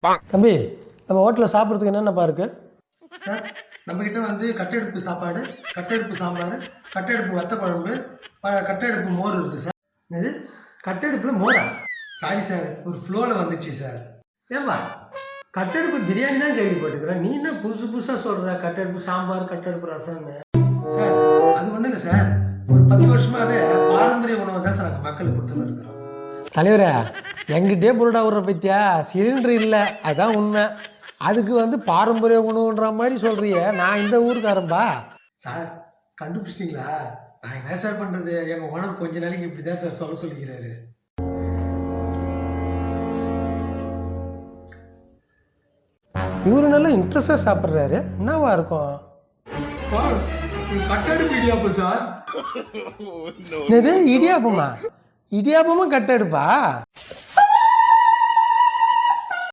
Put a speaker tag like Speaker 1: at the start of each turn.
Speaker 1: தம்பி நம்ம ஹோட்டலில் சாப்பிட்றதுக்கு என்னென்னப்பா இருக்கு?
Speaker 2: சார் நம்மக்கிட்ட வந்து கட்டெடுப்பு சாப்பாடு, கட்டெடுப்பு சாம்பார், கட்டெடுப்பு வத்த குழம்பு, கட்டெடுப்பு மோர் இருக்குது சார். இது கட்டெடுப்பில் மோரா? சாரி சார், ஒரு ஃப்ளோவில் வந்துச்சு சார். ஏன்பா கட்டெடுப்பு பிரியாணி தான் கேள்விப்பட்டுக்கிறேன், நீ என்ன புதுசு புதுசாக சொல்கிற கட்டெடுப்பு சாம்பார் கட்டெடுப்பு ரசம்னு? சார் அது ஒன்றும் இல்லை சார், ஒரு 10 வருஷமாகவே பாரம்பரிய உணவை தான் சார் நாங்கள் மக்களுக்கு கொடுத்துன்னு இருக்கிறோம்.
Speaker 1: தலைவரே எங்கிட்டே புருடா விடுற பத்தியா, சிலிண்டர் இல்லை அதுதான் உண்மை. அதுக்கு வந்து பாரம்பரிய உணவுன்ற மாதிரி சொல்றிய. நான் இந்த ஊருக்காரன்பா.
Speaker 2: சார் கண்டுபிடிச்சிட்டிங்களா? நான் என்ன சார் பண்ணுறது, எங்கள் ஓனர் கொஞ்ச நாளைக்கு இப்படி தான் சார் சொல்ல சொல்லிக்கிறாரு.
Speaker 1: இவரு நல்லா இன்ட்ரெஸ்டாக சாப்பிட்றாரு, என்னவா இருக்கும்?
Speaker 2: கட்டெடுப்பு இடியாப்பம் சார்.
Speaker 1: என்னது இடியாப்பமா? இடியாப்பமா கட்டெடுப்பா?